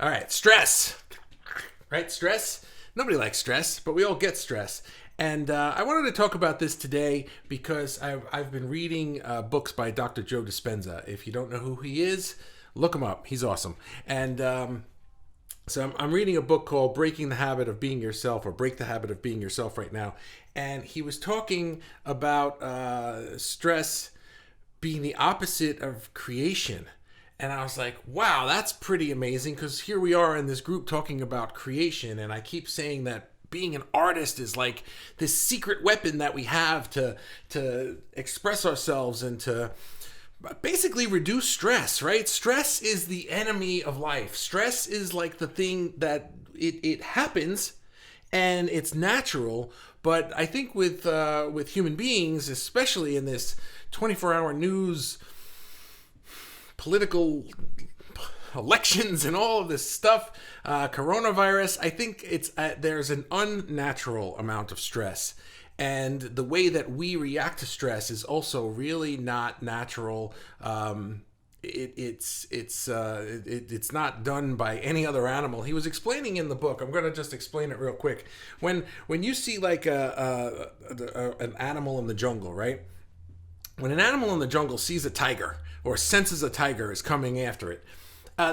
All right, stress. Right, stress. Nobody likes stress, but we all get stress. And I wanted to talk about this today because I've been reading books by Dr. Joe Dispenza. If you don't know who he is, look him up. He's awesome. And so I'm reading a book called Breaking the Habit of Being Yourself, or Break the Habit of Being Yourself right now. And he was talking about stress being the opposite of creation. And I was like, wow, that's pretty amazing, because here we are in this group talking about creation, and I keep saying that being an artist is like this secret weapon that we have to express ourselves and to basically reduce stress, right? Stress is the enemy of life. Stress is like the thing that it happens and it's natural, but I think with human beings, especially in this 24-hour news, political elections and all of this stuff, coronavirus, I think there's an unnatural amount of stress, and the way that we react to stress is also really not natural. It's not done by any other animal. He was explaining in the book. I'm going to just explain it real quick. When you see like an animal in the jungle, right? When an animal in the jungle sees a tiger or senses a tiger is coming after it,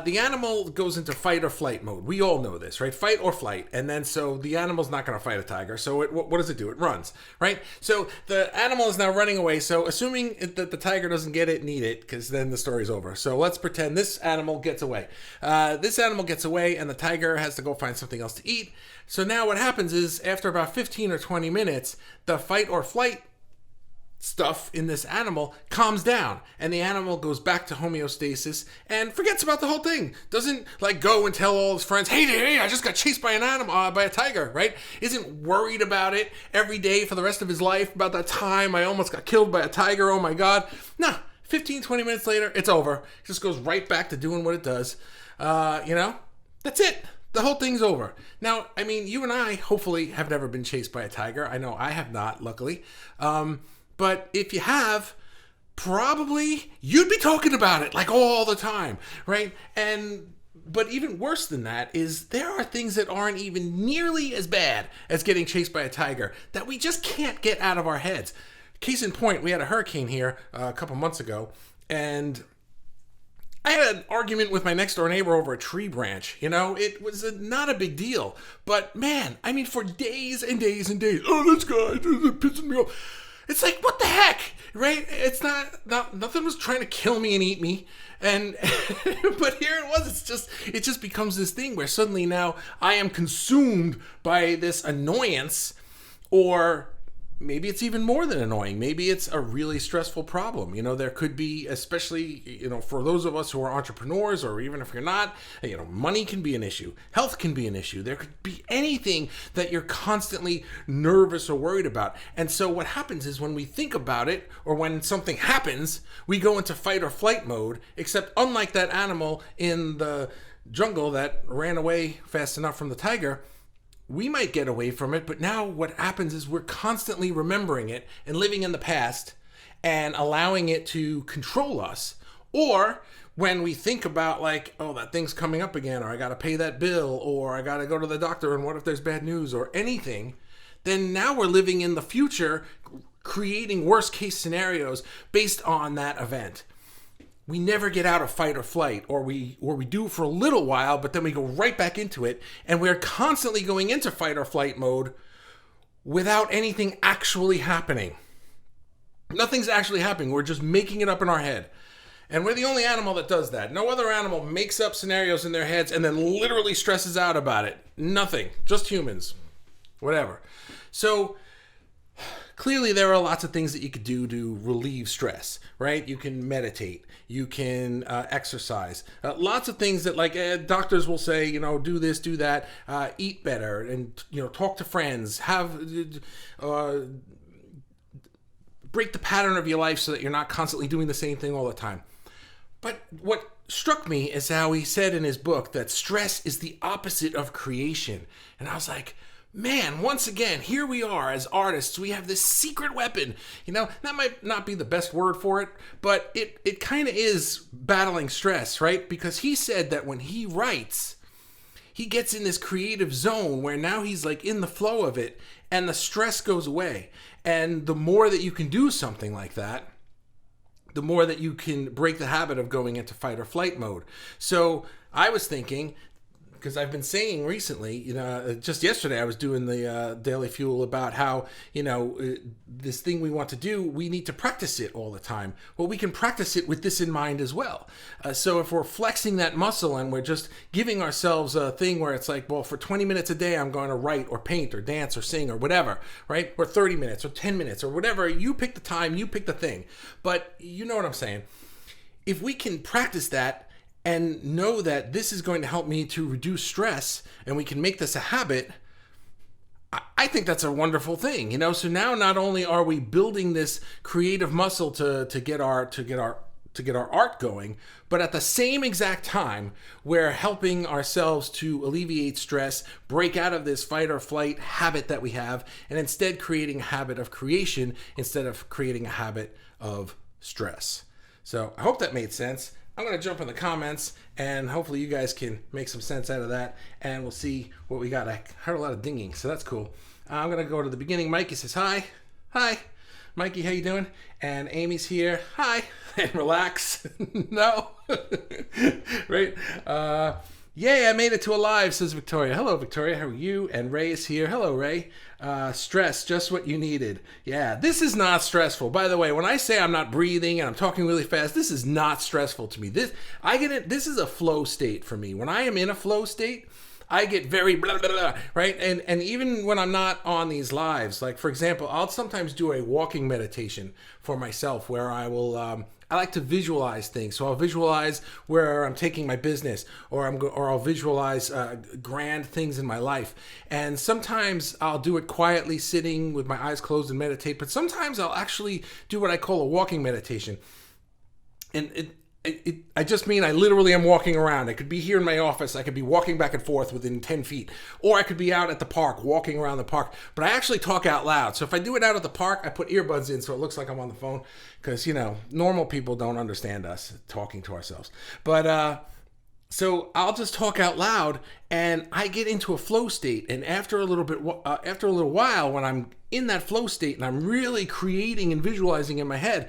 the animal goes into fight or flight mode. We all know this, right? Fight or flight. And then so the animal's not going to fight a tiger. So what does it do? It runs, right? So the animal is now running away. So assuming that the tiger doesn't get it and eat it, because then the story's over. So let's pretend this animal gets away. This animal gets away and the tiger has to go find something else to eat. So now what happens is after about 15 or 20 minutes, the fight or flight stuff in this animal calms down, and the animal goes back to homeostasis and forgets about the whole thing. Doesn't like go and tell all his friends, hey, I just got chased by an animal, by a tiger, right? Isn't worried about it every day for the rest of his life about that time I almost got killed by a tiger, oh my god. Nah, 15, 20 minutes later, it's over. It just goes right back to doing what it does. That's it. The whole thing's over. Now, I mean, you and I hopefully have never been chased by a tiger. I know I have not, luckily. But if you have, probably you'd be talking about it like all the time, right? But even worse than that is there are things that aren't even nearly as bad as getting chased by a tiger that we just can't get out of our heads. Case in point, we had a hurricane here a couple months ago, and I had an argument with my next door neighbor over a tree branch. It was not a big deal. But man, I mean, for days and days and days, this guy is pissing me off. It's like, what the heck, right? It's not nothing was trying to kill me and eat me. And, but here it was, it just becomes this thing where suddenly now I am consumed by this annoyance, or maybe it's even more than annoying. Maybe it's a really stressful problem. There could be, especially, for those of us who are entrepreneurs, or even if you're not, money can be an issue. Health can be an issue. There could be anything that you're constantly nervous or worried about. And so what happens is when we think about it, or when something happens, we go into fight or flight mode, except unlike that animal in the jungle that ran away fast enough from the tiger, we might get away from it, but now what happens is we're constantly remembering it and living in the past and allowing it to control us. Or when we think about like, oh, that thing's coming up again, or I got to pay that bill, or I got to go to the doctor, and what if there's bad news, or anything, then now we're living in the future, creating worst case scenarios based on that event. We never get out of fight or flight, or we do for a little while, but then we go right back into it, and we're constantly going into fight or flight mode without anything actually happening. Nothing's actually happening. We're just making it up in our head. And we're the only animal that does that. No other animal makes up scenarios in their heads and then literally stresses out about it. Nothing. Just humans. Whatever. So clearly there are lots of things that you could do to relieve stress, right? You can meditate, you can exercise, lots of things that like doctors will say, do this, do that, eat better, and talk to friends, have break the pattern of your life so that you're not constantly doing the same thing all the time. But what struck me is how he said in his book that stress is the opposite of creation. And I was like, man, once again, here we are as artists. We have this secret weapon. That might not be the best word for it, but it kind of is battling stress, right? Because he said that when he writes, he gets in this creative zone where now he's like in the flow of it, and the stress goes away. And the more that you can do something like that, the more that you can break the habit of going into fight or flight mode. So I was thinking, because I've been saying recently, just yesterday I was doing the Daily Fuel about how, this thing we want to do, we need to practice it all the time. Well, we can practice it with this in mind as well. So if we're flexing that muscle and we're just giving ourselves a thing where it's like, well, for 20 minutes a day, I'm going to write or paint or dance or sing or whatever, right? Or 30 minutes or 10 minutes or whatever. You pick the time, you pick the thing. But you know what I'm saying. If we can practice that, and know that this is going to help me to reduce stress, and we can make this a habit, I think that's a wonderful thing, So now not only are we building this creative muscle to get our art going, but at the same exact time, we're helping ourselves to alleviate stress, break out of this fight or flight habit that we have, and instead creating a habit of creation instead of creating a habit of stress. So I hope that made sense. I'm going to jump in the comments, and hopefully you guys can make some sense out of that, and we'll see what we got. I heard a lot of dinging, so that's cool. I'm going to go to the beginning. Mikey says, hi. Hi. Mikey, how you doing? And Amy's here. Hi. And relax. No. Right? Yay, I made it to a live, says Victoria. Hello, Victoria. How are you? And Ray is here. Hello, Ray. Stress, just what you needed. Yeah, this is not stressful. By the way, when I say I'm not breathing and I'm talking really fast, this is not stressful to me. This is a flow state for me. When I am in a flow state, I get very blah, blah, blah, right? And even when I'm not on these lives, like for example, I'll sometimes do a walking meditation for myself where I will, I like to visualize things. So I'll visualize where I'm taking my business, or I'll visualize grand things in my life. And sometimes I'll do it quietly, sitting with my eyes closed and meditate. But sometimes I'll actually do what I call a walking meditation. And I just mean I literally am walking around. I could be here in my office. I could be walking back and forth within 10 feet. Or I could be out at the park, walking around the park. But I actually talk out loud. So if I do it out at the park, I put earbuds in so it looks like I'm on the phone. Because, normal people don't understand us talking to ourselves. But so I'll just talk out loud, and I get into a flow state. And after a little while, when I'm in that flow state and I'm really creating and visualizing in my head,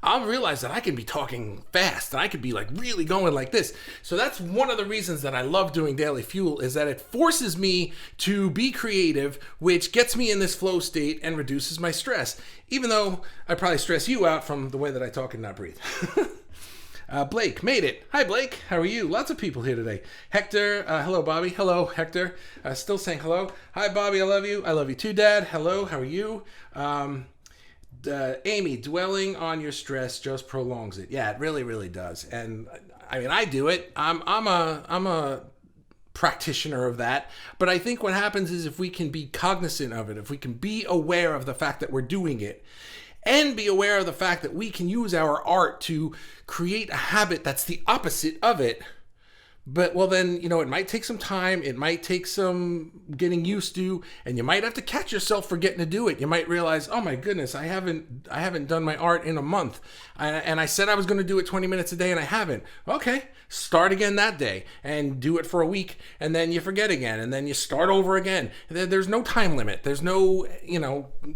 I'll realize that I can be talking fast and I could be like really going like this. So that's one of the reasons that I love doing Daily Fuel, is that it forces me to be creative, which gets me in this flow state and reduces my stress, even though I probably stress you out from the way that I talk and not breathe. Blake made it. Hi, Blake. How are you? Lots of people here today. Hector. Hello, Bobby. Hello, Hector. Still saying hello. Hi, Bobby. I love you. I love you too, Dad. Hello. How are you? Amy, dwelling on your stress just prolongs it. Yeah, it really, really does. And I mean, I do it. I'm a practitioner of that. But I think what happens is if we can be cognizant of it, if we can be aware of the fact that we're doing it, and be aware of the fact that we can use our art to create a habit that's the opposite of it. But, well, then, it might take some time. It might take some getting used to, and you might have to catch yourself forgetting to do it. You might realize, oh my goodness, I haven't done my art in a month. And I said I was going to do it 20 minutes a day, and I haven't. Okay, start again that day and do it for a week, and then you forget again, and then you start over again. There's no time limit. There's no,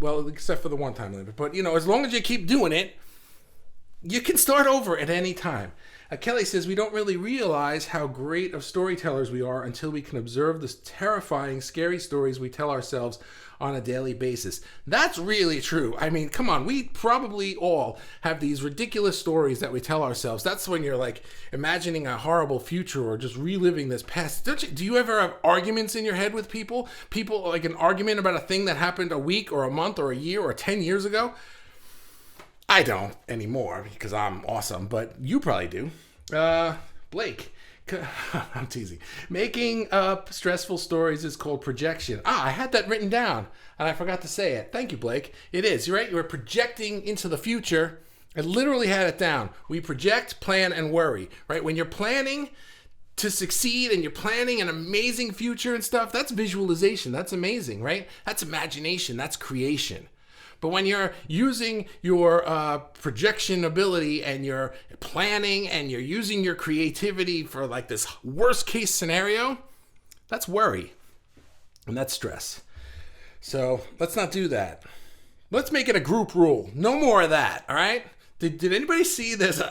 well, except for the one time limit. But, as long as you keep doing it, you can start over at any time. Kelly says, we don't really realize how great of storytellers we are until we can observe the terrifying, scary stories we tell ourselves on a daily basis. That's really true. I mean, come on, we probably all have these ridiculous stories that we tell ourselves. That's when you're like imagining a horrible future or just reliving this past. Do you ever have arguments in your head with people? People, like an argument about a thing that happened a week or a month or a year or 10 years ago? I don't anymore because I'm awesome, but you probably do. Blake, I'm teasing. Making up stressful stories is called projection. I had that written down and I forgot to say it. Thank you, Blake. It is. You're right. You're projecting into the future. I literally had it down. We project, plan, and worry, right? When you're planning to succeed and you're planning an amazing future and stuff, that's visualization. That's amazing, right? That's imagination. That's creation. But when you're using your projection ability and you're planning and you're using your creativity for like this worst case scenario, That's worry. And that's stress. So let's not do that. Let's make it a group rule. No more of that, all right? Did anybody see this?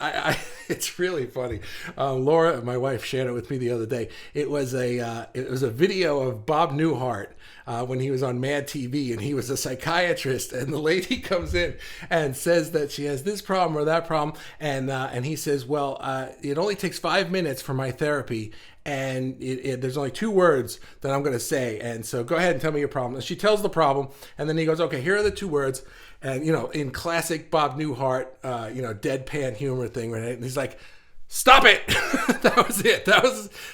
It's really funny. Laura, my wife, shared it with me the other day. It was a video of Bob Newhart when he was on Mad TV, and he was a psychiatrist. And the lady comes in and says that she has this problem or that problem, and he says, "Well, it only takes 5 minutes for my therapy." And there's only 2 words that I'm going to say. And so go ahead and tell me your problem. And she tells the problem. And then he goes, okay, here are the 2 words. And, in classic Bob Newhart, deadpan humor thing, right? And he's like, stop it. That was it.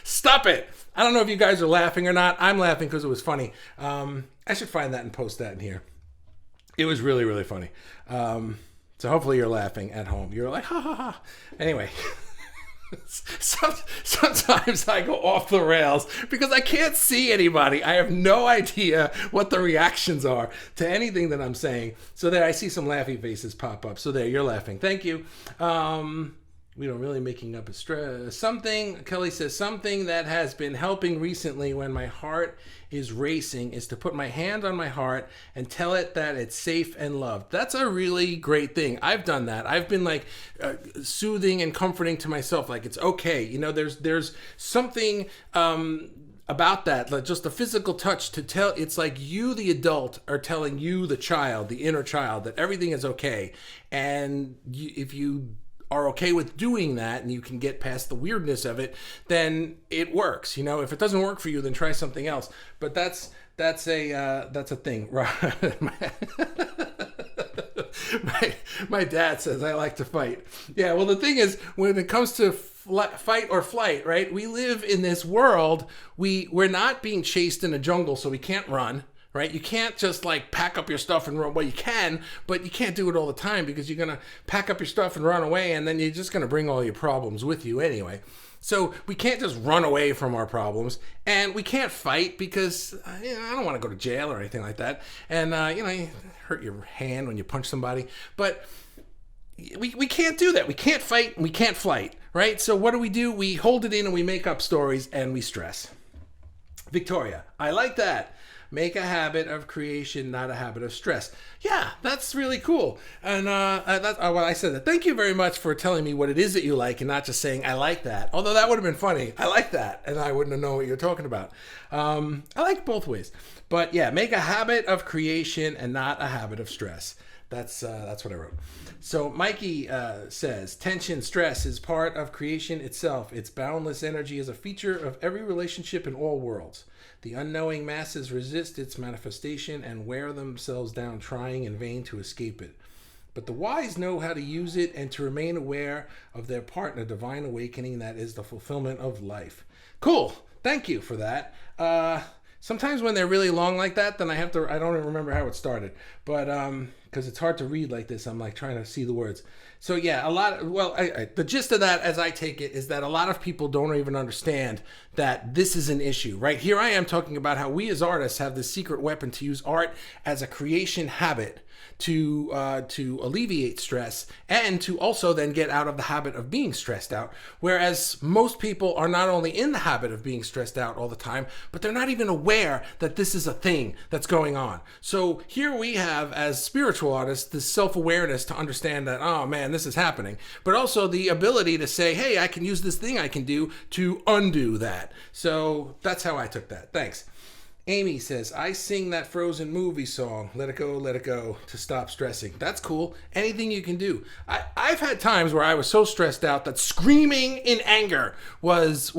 Stop it. I don't know if you guys are laughing or not. I'm laughing because it was funny. I should find that and post that in here. It was really, really funny. So hopefully you're laughing at home. You're like, ha, ha, ha. Anyway. Sometimes I go off the rails because I can't see anybody. I have no idea what the reactions are to anything that I'm saying. So there, I see some laughy faces pop up. So there, you're laughing. Thank you. We don't really making up a stress. Something, Kelly says, something that has been helping recently when my heart is racing is to put my hand on my heart and tell it that it's safe and loved. That's a really great thing. I've done that. I've been like soothing and comforting to myself. Like, it's okay. There's something about that, like just the physical touch to tell. It's like you, the adult, are telling you, the child, the inner child, that everything is okay. And if you are okay with doing that and you can get past the weirdness of it, then it works. If it doesn't work for you, then try something else. But that's a thing. My dad says I like to fight. Yeah, well, the thing is, when it comes to fight or flight, right? We live in this world. We're not being chased in a jungle, so we can't run. Right? You can't just like pack up your stuff and run. Well, you can, but you can't do it all the time because you're going to pack up your stuff and run away, and then you're just going to bring all your problems with you anyway. So we can't just run away from our problems, and we can't fight because I don't want to go to jail or anything like that. And you hurt your hand when you punch somebody, but we can't do that. We can't fight and we can't flight, right? So what do? We hold it in and we make up stories and we stress. Victoria, I like that. Make a habit of creation, not a habit of stress. Yeah, that's really cool. And that's what I said. Thank you very much for telling me what it is that you like and not just saying, I like that. Although that would have been funny. I like that. And I wouldn't have known what you're talking about. I like both ways. But yeah, make a habit of creation and not a habit of stress. That's what I wrote. So Mikey says, tension, stress is part of creation itself. Its boundless energy is a feature of every relationship in all worlds. The unknowing masses resist its manifestation and wear themselves down trying in vain to escape it. But the wise know how to use it and to remain aware of their part in a divine awakening that is the fulfillment of life. Cool. Thank you for that. Sometimes when they're really long like that, then I don't even remember how it started. But because it's hard to read like this, I'm like trying to see the words. So yeah, the gist of that, as I take it, is that a lot of people don't even understand that this is an issue, right? Here I am talking about how we as artists have this secret weapon to use art as a creation habit to alleviate stress and to also then get out of the habit of being stressed out. Whereas most people are not only in the habit of being stressed out all the time, but they're not even aware that this is a thing that's going on. So here we have, as spiritual artists, this self-awareness to understand that, oh man, this is happening, but also the ability to say, hey, I can use this thing I can do to undo that. So that's how I took that. Thanks. Amy says, I sing that Frozen movie song, let it go, to stop stressing. That's cool. Anything you can do. I've had times where I was so stressed out that screaming in anger was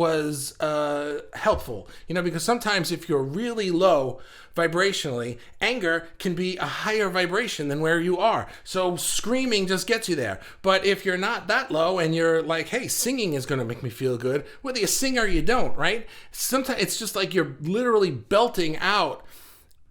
helpful. Because sometimes if you're really low vibrationally, anger can be a higher vibration than where you are. So screaming just gets you there. But if you're not that low and you're like, hey, singing is going to make me feel good, whether you sing or you don't, right? Sometimes it's just like you're literally belting out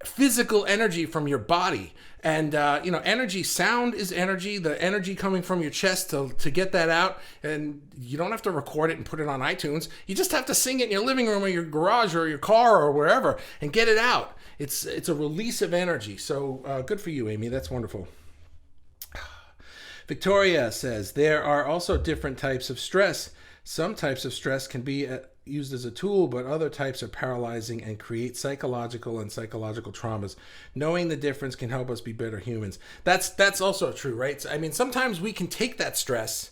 physical energy from your body. And, energy, sound is energy, the energy coming from your chest to get that out. And you don't have to record it and put it on iTunes. You just have to sing it in your living room or your garage or your car or wherever and get it out. It's a release of energy. So good for you, Amy. That's wonderful. Victoria says, there are also different types of stress. Some types of stress can be used as a tool, but other types are paralyzing and create psychological traumas. Knowing the difference can help us be better humans. That's also true, right? I mean, sometimes we can take that stress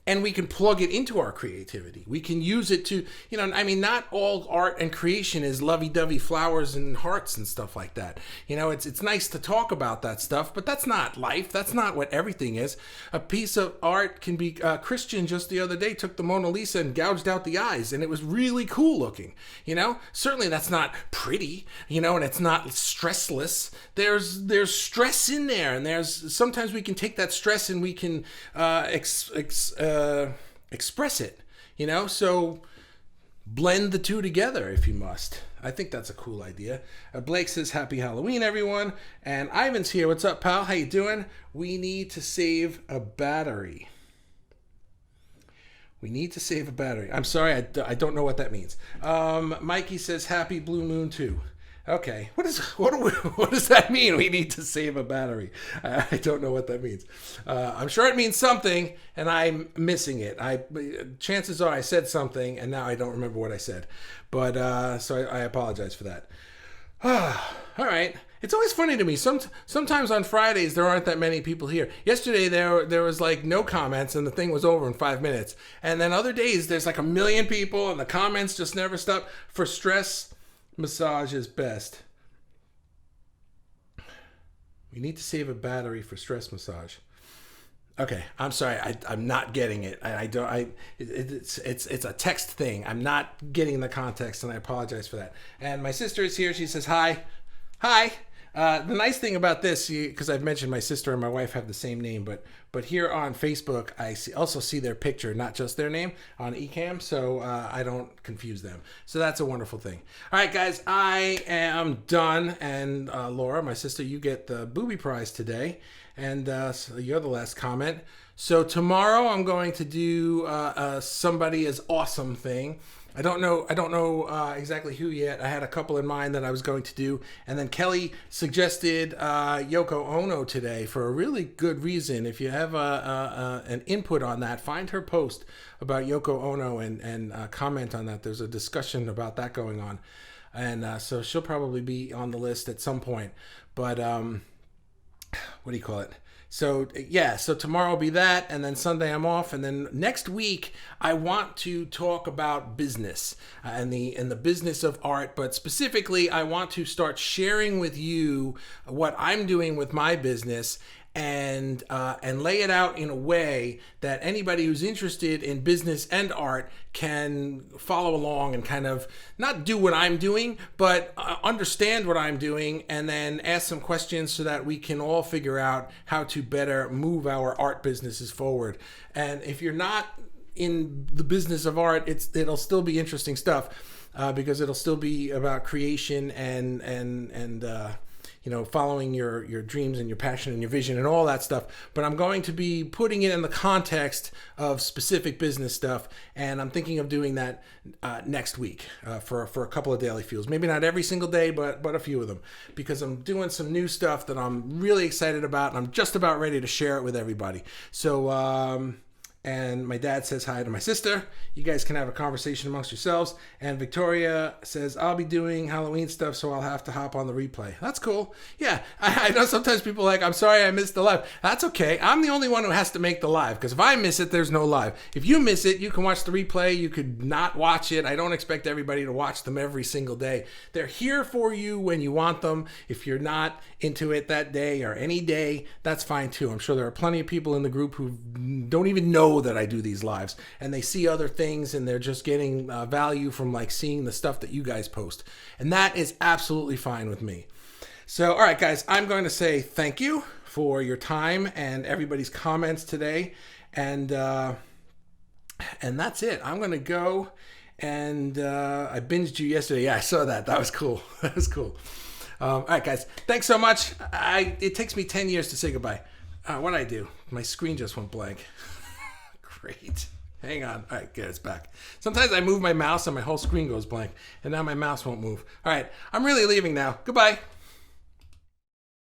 and we can plug it into our creativity. We can use it to, I mean, not all art and creation is lovey-dovey flowers and hearts and stuff like that. It's nice to talk about that stuff, but that's not life. That's not what everything is. A piece of art can be, Christian just the other day took the Mona Lisa and gouged out the eyes, and it was really cool looking. Certainly that's not pretty, and it's not stressless. There's stress in there, and sometimes we can take that stress and we can express it, so blend the two together if you must. I think that's a cool idea. Blake says happy Halloween, everyone. And Ivan's here. What's up, pal? How you doing? We need to save a battery. I'm sorry, I don't know what that means. Mikey says happy blue moon too. Okay, what does that mean? We need to save a battery. I don't know what that means. I'm sure it means something, and I'm missing it. Chances are I said something, and now I don't remember what I said. But so I apologize for that. All right. It's always funny to me. Sometimes on Fridays there aren't that many people here. Yesterday there was like no comments, and the thing was over in 5 minutes. And then other days there's like 1 million people, and the comments just never stop. For stress, massage is best. We need to save a battery for stress massage. Okay, I'm sorry. I'm not getting it. It's a text thing. I'm not getting the context, and I apologize for that. And my sister is here. She says hi. Hi. The nice thing about this, because I've mentioned my sister and my wife have the same name, but here on Facebook, I also see their picture, not just their name, on Ecamm, so I don't confuse them. So that's a wonderful thing. All right, guys, I am done. And Laura, my sister, you get the booby prize today, and so you're the last comment. So tomorrow I'm going to do somebody is awesome thing. I don't know exactly who yet. I had a couple in mind that I was going to do. And then Kelly suggested Yoko Ono today for a really good reason. If you have an input on that, find her post about Yoko Ono and comment on that. There's a discussion about that going on. And so she'll probably be on the list at some point. But what do you call it? So yeah, so tomorrow will be that, and then Sunday I'm off, and then next week I want to talk about business and the business of art, but specifically I want to start sharing with you what I'm doing with my business and lay it out in a way that anybody who's interested in business and art can follow along and kind of not do what I'm doing, but understand what I'm doing, and then ask some questions so that we can all figure out how to better move our art businesses forward. And if you're not in the business of art, it'll still be interesting stuff because it'll still be about creation and following your dreams and your passion and your vision and all that stuff. But I'm going to be putting it in the context of specific business stuff, and I'm thinking of doing that next week for a couple of daily feels. Maybe not every single day, but a few of them, because I'm doing some new stuff that I'm really excited about, and I'm just about ready to share it with everybody. So and my dad says hi to my sister. You guys can have a conversation amongst yourselves. And Victoria says, I'll be doing Halloween stuff, so I'll have to hop on the replay. That's cool. Yeah, I know sometimes people are like, I'm sorry I missed the live. That's okay. I'm the only one who has to make the live, because if I miss it, there's no live. If you miss it, you can watch the replay. You could not watch it. I don't expect everybody to watch them every single day. They're here for you when you want them. If you're not into it that day or any day, that's fine too. I'm sure there are plenty of people in the group who don't even know that I do these lives, and they see other things and they're just getting value from like seeing the stuff that you guys post, and that is absolutely fine with me. So all right, guys, I'm going to say thank you for your time and everybody's comments today, and that's it. I'm going to go, and I binged you yesterday. Yeah, I saw that. That was cool. That was cool. All right, guys, thanks so much. It takes me 10 years to say goodbye. What did I do? My screen just went blank. Great. Hang on. All right, good. It's back. Sometimes I move my mouse and my whole screen goes blank, and now my mouse won't move. All right, I'm really leaving now. Goodbye.